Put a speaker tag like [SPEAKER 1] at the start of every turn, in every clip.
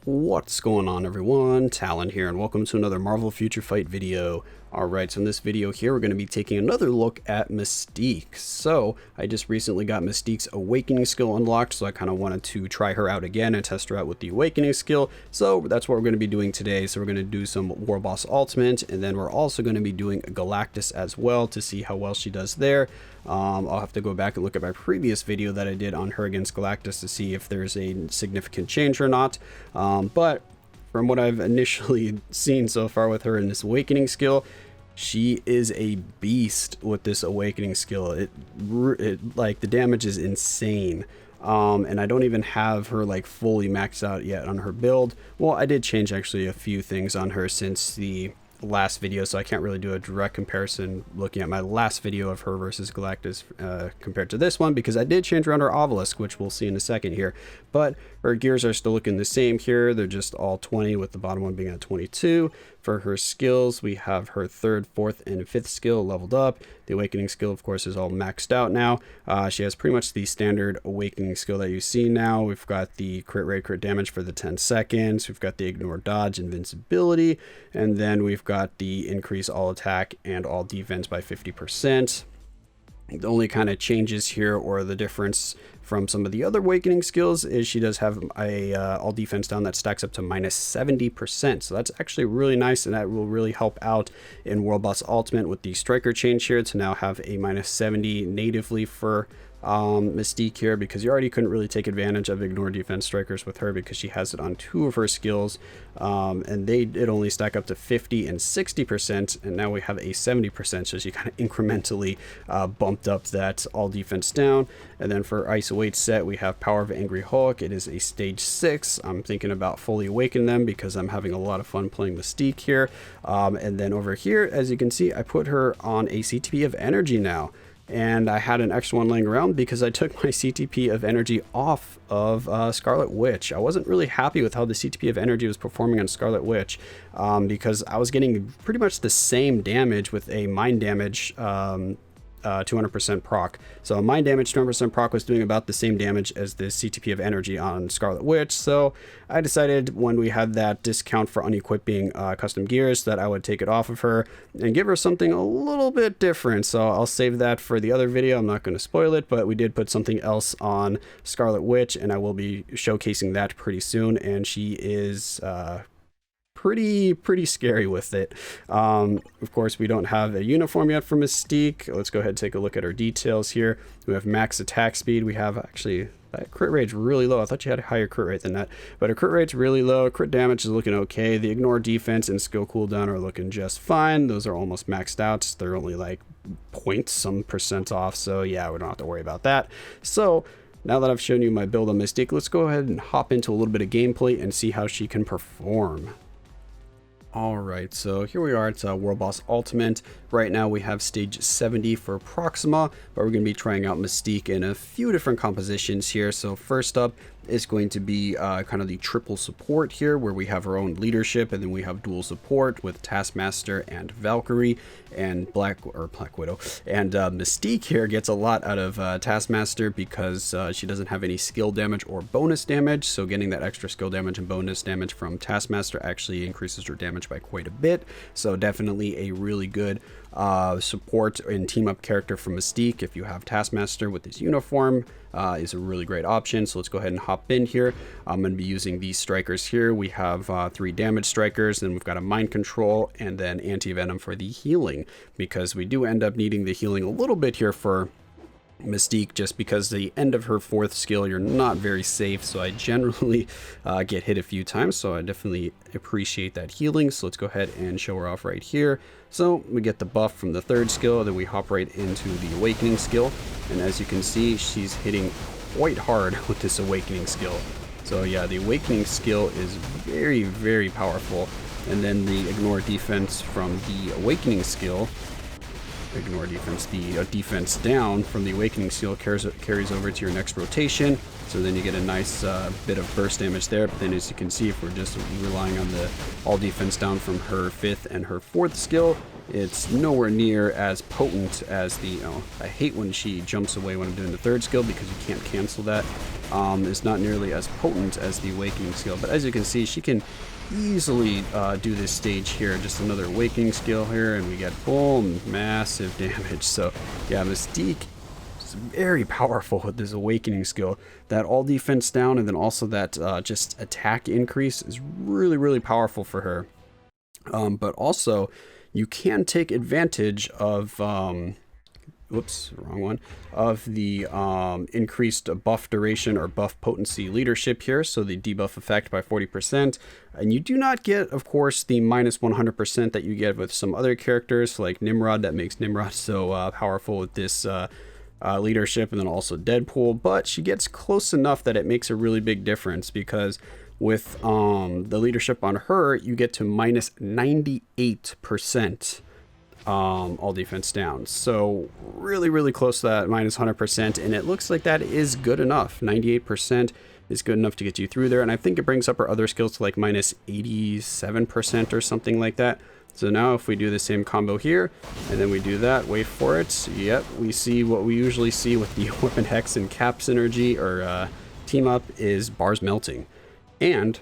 [SPEAKER 1] What's going on, everyone? Talen here, and welcome to another Marvel Future Fight video. Alright, so in this video here, we're going to be taking another look at Mystique. So, I just recently got Mystique's Awakening skill unlocked, so I kind of wanted to try her out again and test her out with the Awakening skill. So, that's what we're going to be doing today. So, we're going to do some War Boss Ultimate, and then we're also going to be doing Galactus as well to see how well she does there. I'll have to go back and look at my previous video that I did on her against Galactus to see if there's a significant change or not. But from what I've initially seen so far with her in this Awakening skill, she is a beast with this Awakening skill. It like, the damage is insane. And I don't even have her like fully maxed out yet on her build. Well, I did change actually a few things on her since the last video, so I can't really do a direct comparison looking at my last video of her versus Galactus compared to this one, because I did change around her obelisk, which we'll see in a second here. But her gears are still looking the same here. They're just all 20, with the bottom one being at 22. For her skills, we have her 3rd, 4th, and 5th skill leveled up. The Awakening skill, of course, is all maxed out now. She has pretty much the standard Awakening skill that you see now. We've got the crit rate, crit damage for the 10 seconds. We've got the ignore dodge, invincibility. And then we've got the increase all attack and all defense by 50%. The only kind of changes here, or the difference from some of the other Awakening skills, is she does have a all defense down that stacks up to minus 70%. So that's actually really nice, and that will really help out in World Boss Ultimate with the striker change here to now have a minus 70 natively for Mystique here, because you already couldn't really take advantage of ignore defense strikers with her because she has it on 2 of her skills, and it only stack up to 50 and 60%, and now we have a 70%, so she kind of incrementally bumped up that all defense down. And then for Ice Await set, we have Power of Angry Hulk. It is a stage 6. I'm thinking about fully awaken them because I'm having a lot of fun playing Mystique here. And then over here, as you can see, I put her on a CTP of energy now. And I had an extra one laying around because I took my CTP of energy off of Scarlet Witch. I wasn't really happy with how the CTP of energy was performing on Scarlet Witch, because I was getting pretty much the same damage with a mind damage 200% proc. So mind damage 200% proc was doing about the same damage as the CTP of energy on Scarlet Witch. So I decided when we had that discount for unequipping custom gears that I would take it off of her and give her something a little bit different. So I'll save that for the other video. I'm not going to spoil it, but we did put something else on Scarlet Witch, and I will be showcasing that pretty soon. And she is pretty scary with it. Of course, we don't have a uniform yet for Mystique. Let's go ahead and take a look at our details here. We have max attack speed. We have actually that crit rate's really low. I thought you had a higher crit rate than that, but her crit rate's really low. Crit damage is looking okay. The ignore defense and skill cooldown are looking just fine. Those are almost maxed out. They're only like some percent off, so yeah, we don't have to worry about that. So now that I've shown you my build on Mystique, let's go ahead and hop into a little bit of gameplay and see how she can perform. Alright, so here we are. It's World Boss Ultimate. Right now we have stage 70 for Proxima, but we're going to be trying out Mystique in a few different compositions here. So first up is going to be kind of the triple support here, where we have our own leadership, and then we have dual support with Taskmaster and Valkyrie, and Black Widow. And Mystique here gets a lot out of Taskmaster because she doesn't have any skill damage or bonus damage, so getting that extra skill damage and bonus damage from Taskmaster actually increases her damage by quite a bit. So definitely a really good support and team up character for Mystique. If you have Taskmaster with his uniform, is a really great option. So let's go ahead and hop in here. I'm going to be using these strikers here. We have 3 damage strikers, then we've got a mind control, and then anti-venom for the healing, because we do end up needing the healing a little bit here for Mystique, just because the end of her 4th skill, you're not very safe, so I generally get hit a few times, so I definitely appreciate that healing. So let's go ahead and show her off right here. So we get the buff from the 3rd skill, then we hop right into the Awakening skill, and as you can see, she's hitting quite hard with this Awakening skill. So yeah, the Awakening skill is very powerful. And then the ignore defense from the Awakening skill, ignore defense, the defense down from the Awakening skill carries over to your next rotation, so then you get a nice bit of burst damage there. But then, as you can see, if we're just relying on the all defense down from her 5th and her 4th skill, It's nowhere near as potent as the, oh, I hate when she jumps away when I'm doing the third skill because you can't cancel that. It's not nearly as potent as the awakening skill, but as you can see, she can easily do this stage here. Just another awakening skill here, and we get boom, massive damage. So yeah, Mystique is very powerful with this awakening skill. That all defense down, and then also that just attack increase is really powerful for her. But also you can take advantage of whoops, wrong one, of the increased buff duration or buff potency leadership here, so the debuff effect by 40%, and you do not get, of course, the minus 100% that you get with some other characters like Nimrod. That makes Nimrod so powerful with this leadership, and then also Deadpool, but she gets close enough that it makes a really big difference, because with the leadership on her, you get to minus 98% all defense down. So really close to that minus 100%, and it looks like that is good enough. 98% is good enough to get you through there, and I think it brings up her other skills to like minus 87% or something like that. So now if we do the same combo here, and then we do that, wait for it, yep, we see what we usually see with the Weapon Hex and Cap synergy, or team up, is bars melting. And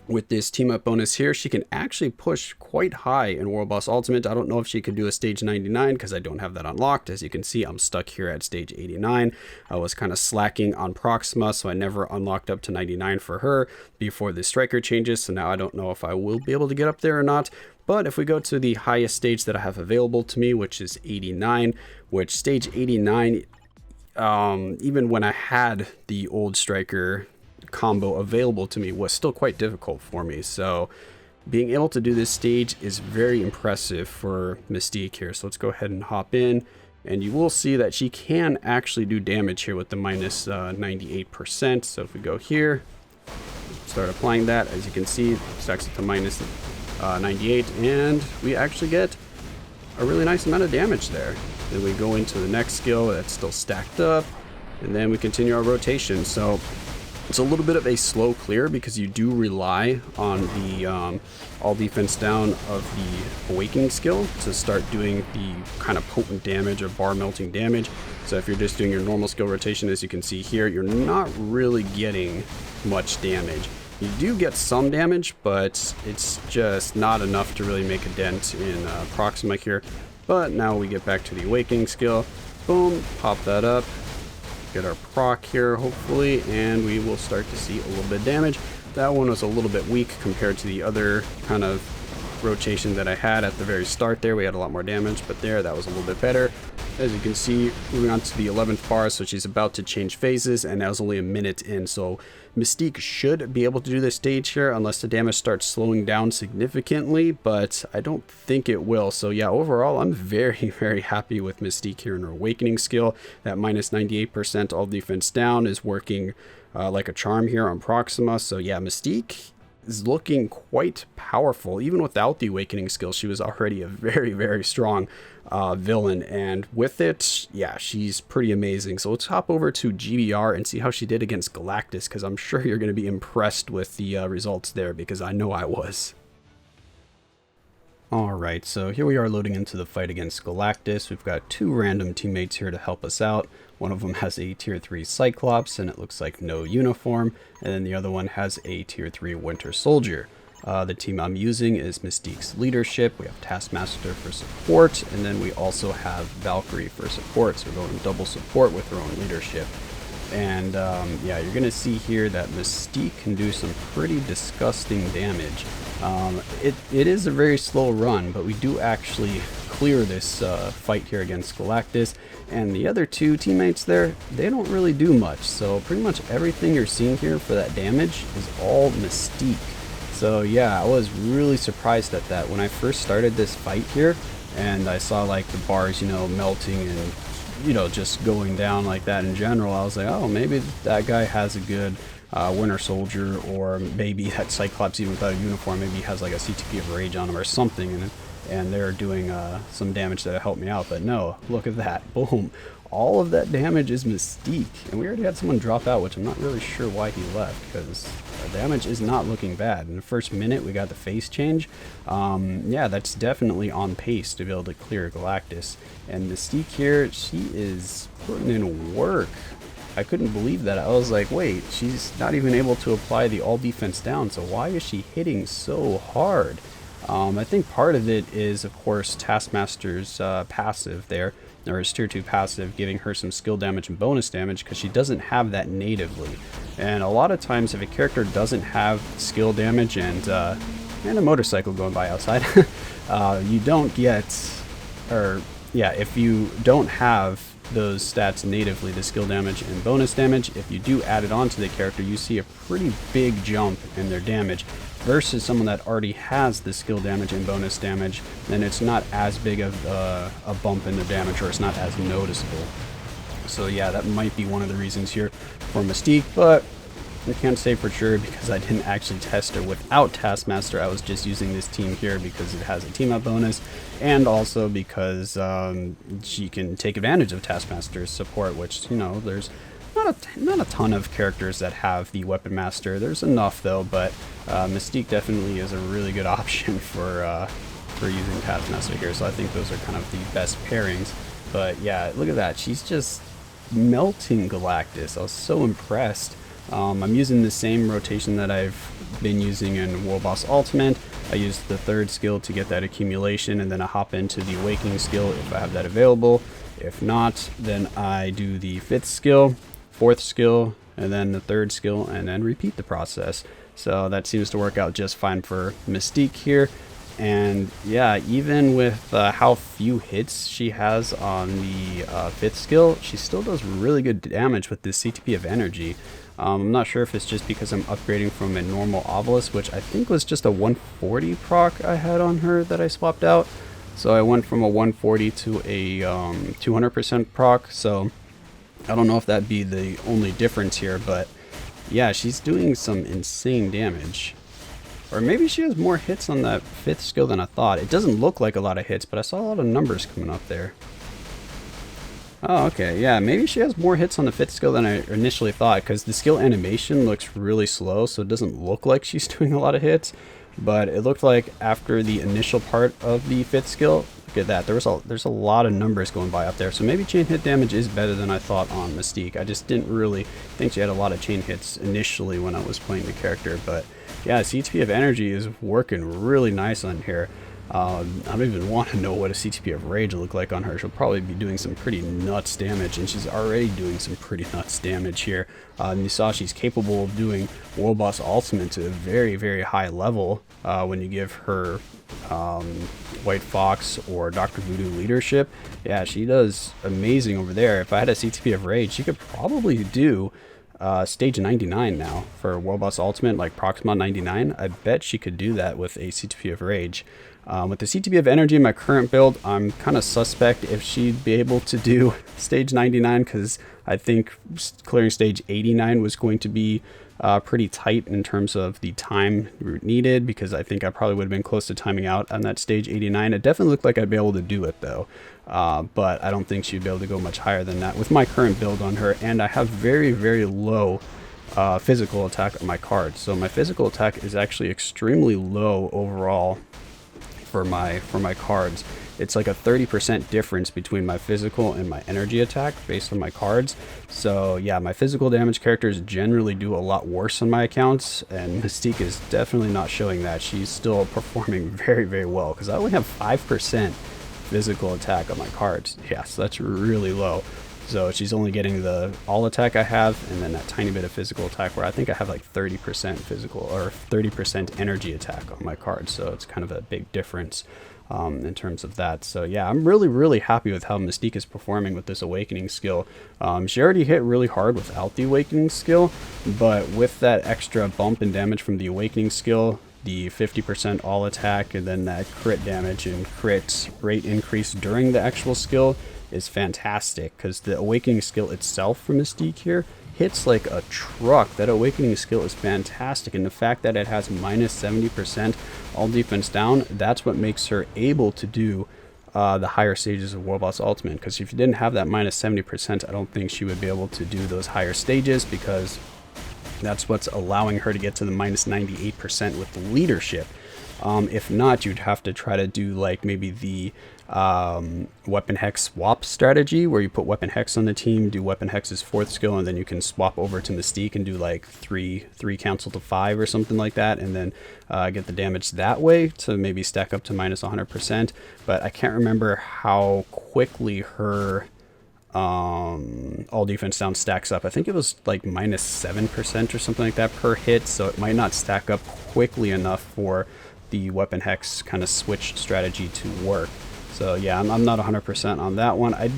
[SPEAKER 1] with this team up bonus here, she can actually push quite high in World Boss Ultimate. I don't know if she could do a stage 99 because I don't have that unlocked. As you can see, I'm stuck here at stage 89. I was kind of slacking on Proxima, so I never unlocked up to 99 for her before the striker changes. So now I don't know if I will be able to get up there or not. But if we go to the highest stage that I have available to me, which is 89, which stage 89, even when I had the old striker combo available to me, was still quite difficult for me. So being able to do this stage is very impressive for Mystique here. So let's go ahead and hop in, and you will see that she can actually do damage here with the minus 98%. So if we go here, start applying that, as you can see, stacks it to minus 98, and we actually get a really nice amount of damage there. Then we go into the next skill that's still stacked up, and then we continue our rotation. So it's a little bit of a slow clear because you do rely on the all defense down of the awakening skill to start doing the kind of potent damage or bar melting damage. So if you're just doing your normal skill rotation, as you can see here, you're not really getting much damage. You do get some damage, but it's just not enough to really make a dent in Proxima here. But now we get back to the awakening skill. Boom, pop that up. Get our proc here, hopefully, and we will start to see a little bit of damage. That one was a little bit weak compared to the other kind of rotation that I had at the very start there. We had a lot more damage, but there, that was a little bit better. As you can see, moving on to the 11th bar, so she's about to change phases, and that was only a minute in. So Mystique should be able to do this stage here unless the damage starts slowing down significantly, but I don't think it will. So yeah, overall, I'm very happy with Mystique here in her awakening skill. That minus 98% all defense down is working like a charm here on Proxima. So yeah, Mystique is looking quite powerful. Even without the awakening skill, she was already a very strong villain, and with it, yeah, she's pretty amazing. So let's hop over to GBR and see how she did against Galactus, because I'm sure you're going to be impressed with the results there, because I know I was. Alright, so here we are loading into the fight against Galactus. We've got two random teammates here to help us out. One of them has a tier 3 Cyclops, and it looks like no uniform, and then the other one has a tier 3 Winter Soldier. The team I'm using is Mystique's leadership. We have Taskmaster for support, and then we also have Valkyrie for support, so we're going double support with her own leadership. And yeah, you're going to see here that Mystique can do some pretty disgusting damage. It is a very slow run, but we do actually clear this fight here against Galactus, and the other two teammates there, they don't really do much. So pretty much everything you're seeing here for that damage is all Mystique. So yeah, I was really surprised at that when I first started this fight here, and I saw like the bars, you know, melting and, you know, just going down like that in general. I was like, oh, maybe that guy has a good Winter Soldier, or maybe that Cyclops, even without a uniform, maybe he has like a CTP of Rage on him or something, and they're doing some damage that helped me out. But no, look at that, boom, all of that damage is Mystique. And we already had someone drop out, which I'm not really sure why he left, because the damage is not looking bad. In the first minute, we got the face change. Yeah, that's definitely on pace to be able to clear Galactus. And Mystique here, she is putting in work. I couldn't believe that. I was like, wait, she's not even able to apply the all defense down, so why is she hitting so hard? I think part of it is, of course, Taskmaster's passive there, or his tier 2 passive, giving her some skill damage and bonus damage, because she doesn't have that natively. And a lot of times, if a character doesn't have skill damage and a motorcycle going by outside, you don't get, or yeah, if you don't have those stats natively, the skill damage and bonus damage, if you do add it on to the character, you see a pretty big jump in their damage versus someone that already has the skill damage and bonus damage, then it's not as big of a bump in the damage, or it's not as noticeable. So yeah, that might be one of the reasons here for Mystique, but I can't say for sure because I didn't actually test her without Taskmaster. I was just using this team here because it has a team up bonus, and also because she can take advantage of Taskmaster's support, which, you know, there's not a ton of characters that have the Weapon Master. There's enough though, but Mystique definitely is a really good option for using Taskmaster here. So I think those are kind of the best pairings. But yeah, look at that. She's just melting Galactus. I was so impressed. I'm using the same rotation that I've been using in World Boss Ultimate. I use the 3rd skill to get that accumulation, and then I hop into the Awakening skill if I have that available. If not, then I do the 5th skill, 4th skill, and then the 3rd skill, and then repeat the process. So that seems to work out just fine for Mystique here. And yeah, even with how few hits she has on the 5th skill, she still does really good damage with this CTP of energy. I'm not sure if it's just because I'm upgrading from a normal obelisk, which I think was just a 140 proc I had on her that I swapped out. So I went from a 140 to a 200% proc. So I don't know if that'd be the only difference here, but yeah, she's doing some insane damage. Or maybe she has more hits on that 5th skill than I thought. It doesn't look like a lot of hits, but I saw a lot of numbers coming up there. Oh, okay, yeah, maybe she has more hits on the 5th skill than I initially thought, because the skill animation looks really slow, so it doesn't look like she's doing a lot of hits. But it looked like after the initial part of the 5th skill, look at that, there's a lot of numbers going by up there. So maybe chain hit damage is better than I thought on Mystique. I just didn't really think she had a lot of chain hits initially when I was playing the character. But yeah, CTP of energy is working really nice on here. I don't even want to know what a CTP of Rage will look like on her. She'll probably be doing some pretty nuts damage, and she's already doing some pretty nuts damage here. And you saw she's capable of doing World Boss Ultimate to a very, very high level when you give her White Fox or Dr. Voodoo leadership. Yeah, she does amazing over there. If I had a CTP of Rage, she could probably do stage 99 now for World Boss Ultimate, like Proxima 99. I bet she could do that with a CTP of Rage. With the CTP of energy in my current build, I'm kind of suspect if she'd be able to do stage 99, because I think clearing stage 89 was going to be pretty tight in terms of the time needed, because I think I probably would have been close to timing out on that stage 89. It definitely looked like I'd be able to do it though, but I don't think she'd be able to go much higher than that with my current build on her. And I have very, very low physical attack on my card, so my physical attack is actually extremely low overall for my cards. It's like a 30% difference between my physical and my energy attack based on my cards. So yeah, my physical damage characters generally do a lot worse on my accounts, and Mystique is definitely not showing that. She's still performing very, very well, because I only have 5% physical attack on my cards. Yeah, so that's really low. So she's only getting the all attack I have, and then that tiny bit of physical attack, where I think I have like 30% physical or 30% energy attack on my cards. So it's kind of a big difference in terms of that. So yeah, I'm really, really happy with how Mystique is performing with this Awakening skill. She already hit really hard without the Awakening skill, but with that extra bump in damage from the Awakening skill, the 50% all attack, and then that crit damage and crit rate increase during the actual skill is fantastic, because the Awakening skill itself from Mystique here hits like a truck. That Awakening skill is fantastic, and the fact that it has minus 70% all defense down, that's what makes her able to do the higher stages of World Boss Ultimate, because if you didn't have that minus 70%, I don't think she would be able to do those higher stages, because that's what's allowing her to get to the minus 98% with the leadership. If not, you'd have to try to do like maybe the weapon hex swap strategy, where you put weapon hex on the team, do weapon hex's 4th skill, and then you can swap over to Mystique and do like three cancel to 5 or something like that, and then get the damage that way to maybe stack up to minus 100%. But I can't remember how quickly her all defense down stacks up. I think it was like minus 7% or something like that per hit, so it might not stack up quickly enough for the weapon hex kind of switch strategy to work. So yeah, I'm not 100% on that one. I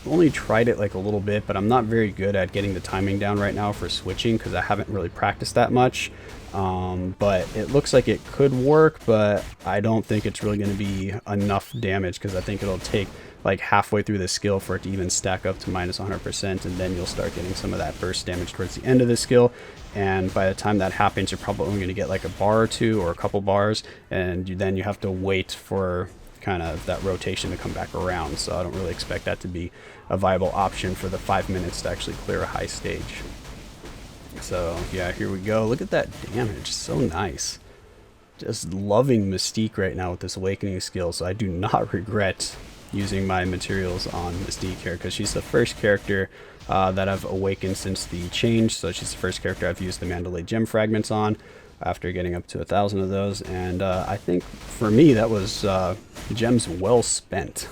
[SPEAKER 1] only tried it like a little bit, but I'm not very good at getting the timing down right now for switching, because I haven't really practiced that much. But it looks like it could work, but I don't think it's really going to be enough damage, because I think it'll take like halfway through the skill for it to even stack up to minus 100%, and then you'll start getting some of that burst damage towards the end of the skill. And by the time that happens, you're probably only going to get like a bar or two or a couple bars, and then you have to wait for kind of that rotation to come back around. So I don't really expect that to be a viable option for the 5 minutes to actually clear a high stage. So yeah, here we go. Look at that damage, so nice. Just loving Mystique right now with this awakening skill, so I do not regret using my materials on Mystique here, because she's the first character that I've awakened since the change. So she's the first character I've used the Mandalay gem fragments on, after getting up to 1,000 of those, and I think for me that was gems well spent.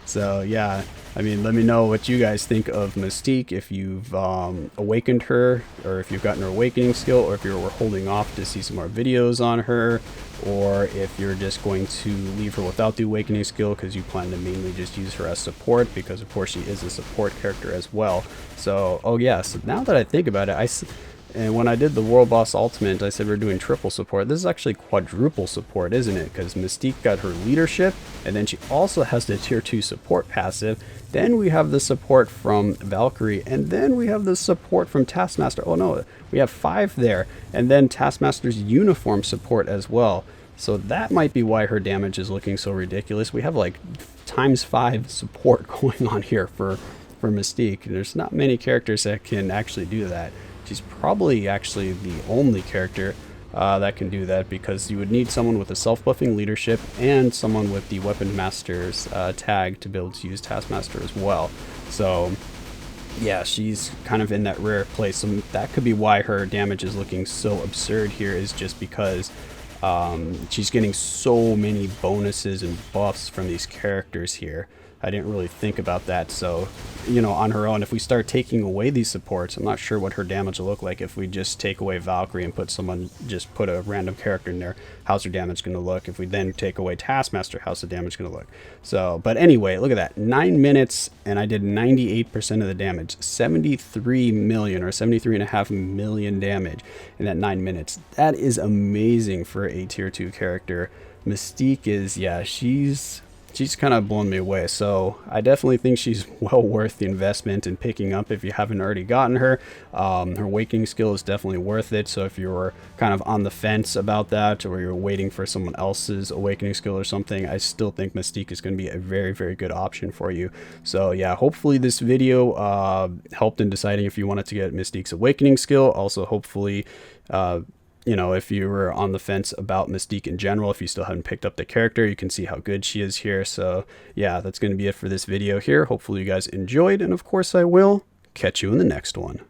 [SPEAKER 1] So yeah, I mean, let me know what you guys think of Mystique, if you've awakened her, or if you've gotten her awakening skill, or if you're holding off to see some more videos on her, or if you're just going to leave her without the awakening skill because you plan to mainly just use her as support, because of course she is a support character as well. So, oh yeah, so now that I think about it, and when I did the World Boss Ultimate, I said we're doing triple support. This is actually quadruple support, isn't it? Because Mystique got her leadership, and then she also has the tier 2 support passive. Then we have the support from Valkyrie, and then we have the support from Taskmaster. Oh no, we have 5 there. And then Taskmaster's uniform support as well. So that might be why her damage is looking so ridiculous. We have like ×5 support going on here for Mystique. There's not many characters that can actually do that. She's probably actually the only character that can do that, because you would need someone with a self-buffing leadership and someone with the Weapon Master's tag to be able to use Taskmaster as well. So yeah, she's kind of in that rare place. So that could be why her damage is looking so absurd here, is just because she's getting so many bonuses and buffs from these characters here. I didn't really think about that. So, you know, on her own, if we start taking away these supports, I'm not sure what her damage will look like. If we just take away Valkyrie and put a random character in there, how's her damage going to look? If we then take away Taskmaster, how's the damage going to look? So, but anyway, look at that. 9 minutes, and I did 98% of the damage. 73 million or 73.5 million damage in that 9 minutes. That is amazing for a tier 2 character. Mystique is, yeah, she's kind of blown me away. So I definitely think she's well worth the investment in picking up if you haven't already gotten her. Her awakening skill is definitely worth it. So if you're kind of on the fence about that, or you're waiting for someone else's awakening skill or something, I still think Mystique is going to be a very, very good option for you. So yeah, hopefully this video helped in deciding if you wanted to get Mystique's awakening skill. Also, hopefully you know, if you were on the fence about Mystique in general, if you still haven't picked up the character, you can see how good she is here. So yeah, that's going to be it for this video here. Hopefully you guys enjoyed, and of course I will catch you in the next one.